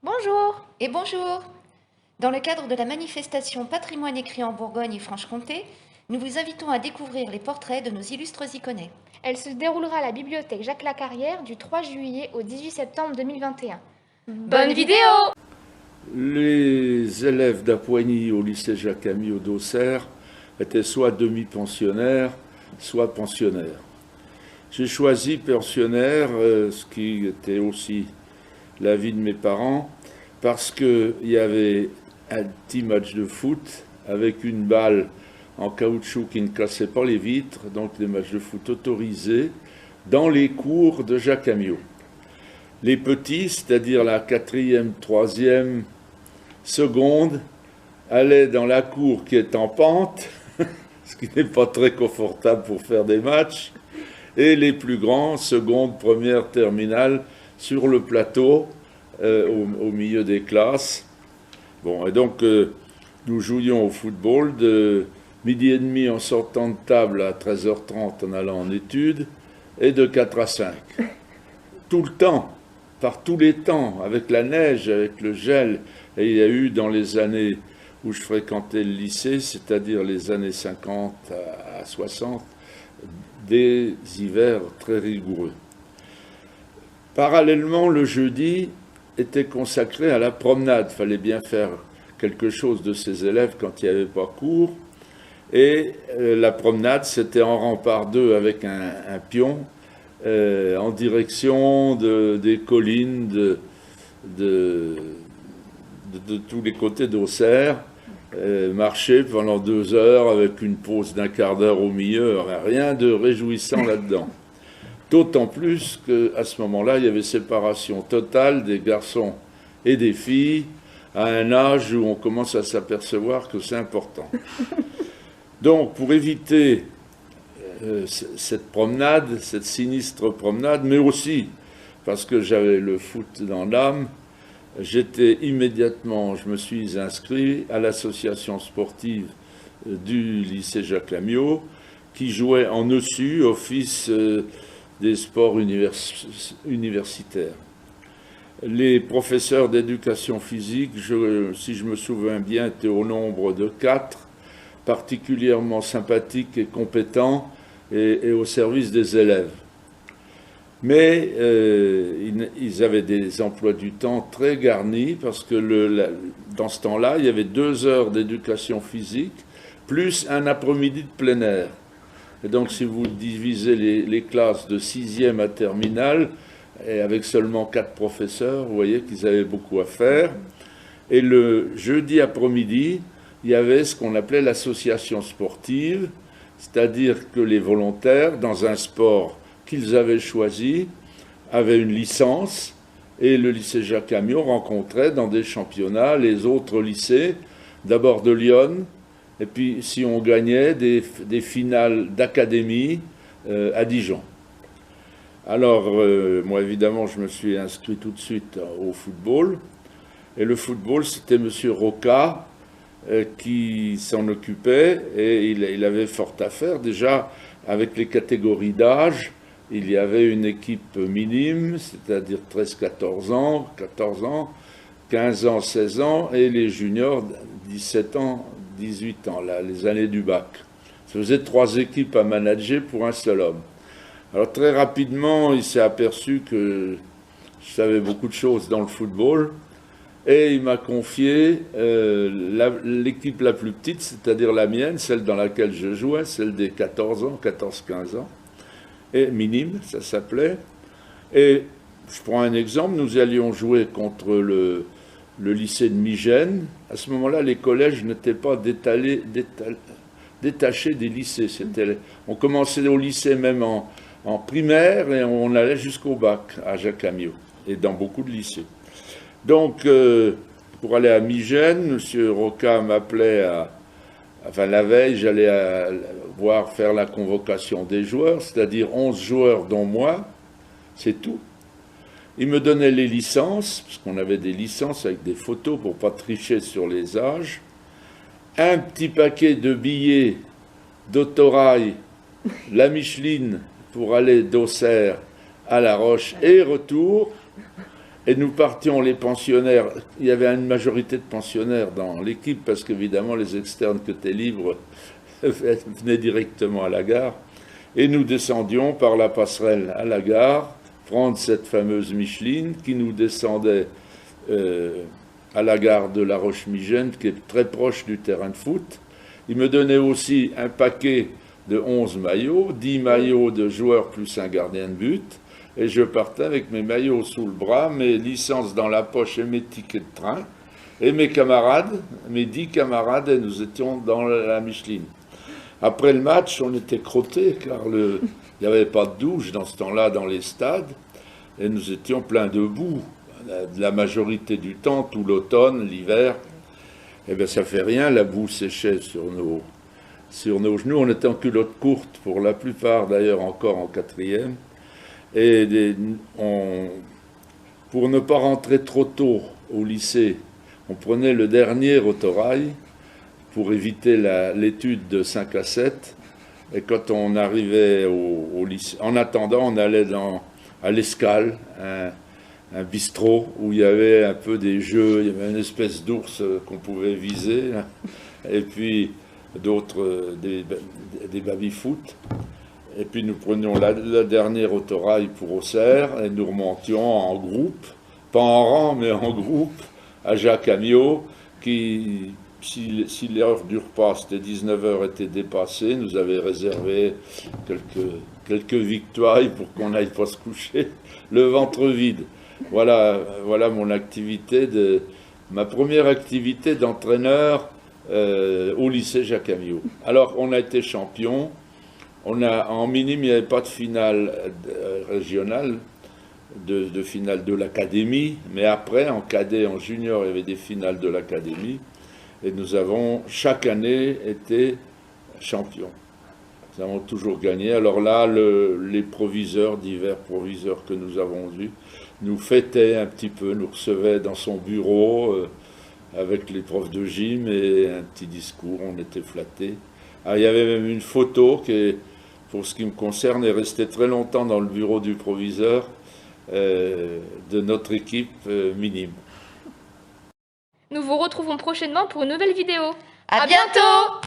Bonjour et bonjour. Dans le cadre de la manifestation Patrimoine écrit en Bourgogne et Franche-Comté, nous vous invitons à découvrir les portraits de nos illustres iconais. Elle se déroulera à la bibliothèque Jacques Lacarrière du 3 juillet au 18 septembre 2021. Bonne vidéo! Les élèves d'Apoigny au lycée Jacques Amiot d'Auxerre étaient soit demi-pensionnaires, soit pensionnaires. J'ai choisi pensionnaire, ce qui était aussi l'avis de mes parents, parce qu'il y avait un petit match de foot avec une balle en caoutchouc qui ne cassait pas les vitres, donc des matchs de foot autorisés, dans les cours de Jacques Amiot. Les petits, c'est-à-dire la 4e, 3e, seconde, allaient dans la cour qui est en pente, ce qui n'est pas très confortable pour faire des matchs, et les plus grands, seconde, première, terminale, sur le plateau, au milieu des classes. Bon, et donc, nous jouions au football de midi et demi en sortant de table à 13h30 en allant en études, et de 4 à 5. Tout le temps, par tous les temps, avec la neige, avec le gel. Et il y a eu dans les années où je fréquentais le lycée, c'est-à-dire les années 50 à 60, des hivers très rigoureux. Parallèlement, le jeudi était consacré à la promenade. Il fallait bien faire quelque chose de ces élèves quand il n'y avait pas cours. Et la promenade, c'était en rempart d'eux avec un pion en direction des collines de tous les côtés d'Auxerre. Marcher pendant 2 heures avec une pause d'un quart d'heure au milieu, rien de réjouissant là-dedans. D'autant plus qu'à ce moment-là, il y avait séparation totale des garçons et des filles à un âge où on commence à s'apercevoir que c'est important. Donc, pour éviter cette promenade, cette sinistre promenade, mais aussi parce que j'avais le foot dans l'âme, je me suis inscrit à l'association sportive du lycée Jacques Amiot, qui jouait en OSU, Office des sports universitaires. Les professeurs d'éducation physique, si je me souviens bien, étaient au nombre de 4, particulièrement sympathiques et compétents et au service des élèves. Mais ils avaient des emplois du temps très garnis parce que dans ce temps-là, il y avait 2 heures d'éducation physique plus un après-midi de plein air. Et donc si vous divisez les classes de 6e à terminale, et avec seulement 4 professeurs, vous voyez qu'ils avaient beaucoup à faire. Et le jeudi après-midi, il y avait ce qu'on appelait l'association sportive, c'est-à-dire que les volontaires, dans un sport qu'ils avaient choisi, avaient une licence, et le lycée Jacques Amiot rencontrait dans des championnats les autres lycées, d'abord de Lyon, et puis si on gagnait, des finales d'académie à Dijon. Alors, moi évidemment, je me suis inscrit tout de suite au football, et le football, c'était M. Roca qui s'en occupait, et il avait fort à faire. Déjà, avec les catégories d'âge, il y avait une équipe minime, c'est-à-dire 13-14 ans, 14 ans, 15 ans, 16 ans, et les juniors, 17 ans, 18 ans, là, les années du bac. Ça faisait 3 équipes à manager pour un seul homme. Alors très rapidement, il s'est aperçu que je savais beaucoup de choses dans le football, et il m'a confié l'équipe la plus petite, c'est-à-dire la mienne, celle dans laquelle je jouais, celle des 14 ans, 14-15 ans, et minime, ça s'appelait. Et je prends un exemple, nous allions jouer contre le lycée de Migène. À ce moment-là, les collèges n'étaient pas détachés des lycées. On commençait au lycée même en primaire et on allait jusqu'au bac à Jacques Amiot et dans beaucoup de lycées. Donc, pour aller à Migène, M. Roca m'appelait la veille, j'allais faire la convocation des joueurs, c'est-à-dire 11 joueurs dont moi, c'est tout. Il me donnait les licences, parce qu'on avait des licences avec des photos pour ne pas tricher sur les âges, un petit paquet de billets d'autorail, la Micheline, pour aller d'Auxerre à La Roche et retour, Et nous partions les pensionnaires, il y avait une majorité de pensionnaires dans l'équipe, parce qu'évidemment les externes qui étaient libres venaient directement à la gare. Et nous descendions par la passerelle à la gare, prendre cette fameuse Micheline qui nous descendait à la gare de La Roche-Migène, qui est très proche du terrain de foot. Il me donnait aussi un paquet de 11 maillots, 10 maillots de joueurs plus un gardien de but. Et je partais avec mes maillots sous le bras, mes licences dans la poche et mes tickets de train. Et mes camarades, mes 10 camarades, et nous étions dans la Micheline. Après le match, on était crottés, car il n'y avait pas de douche dans ce temps-là dans les stades. Et nous étions pleins de boue, la majorité du temps, tout l'automne, l'hiver. Eh bien, ça fait rien, la boue séchait sur nos genoux. On était en culotte courte, pour la plupart d'ailleurs encore en quatrième. Et pour ne pas rentrer trop tôt au lycée, on prenait le dernier autorail pour éviter l'étude de 5 à 7. Et quand on arrivait au lycée, en attendant, on allait à l'Escale, un bistrot où il y avait un peu des jeux, il y avait une espèce d'ours qu'on pouvait viser, là, et puis d'autres, des baby-foot. Et puis nous prenions la dernière autorail pour Auxerre et nous remontions en groupe, pas en rang mais en groupe, à Jacques Amiot, qui, si l'heure du repas, c'était 19h, était dépassée, nous avait réservé quelques victoires pour qu'on n'aille pas se coucher, le ventre vide. Voilà mon activité, ma première activité d'entraîneur au lycée Jacques Amiot. Alors on a été champion. En minime, il n'y avait pas de finale régionale, de finale de l'académie, mais après, en cadet, en junior, il y avait des finales de l'académie, et nous avons chaque année été champions. Nous avons toujours gagné. Alors là, les proviseurs, divers proviseurs que nous avons eus, nous fêtaient un petit peu, nous recevaient dans son bureau avec les profs de gym et un petit discours, on était flattés. Alors, il y avait même une photo qui, pour ce qui me concerne, est restée très longtemps dans le bureau du proviseur de notre équipe minime. Nous vous retrouvons prochainement pour une nouvelle vidéo. À bientôt!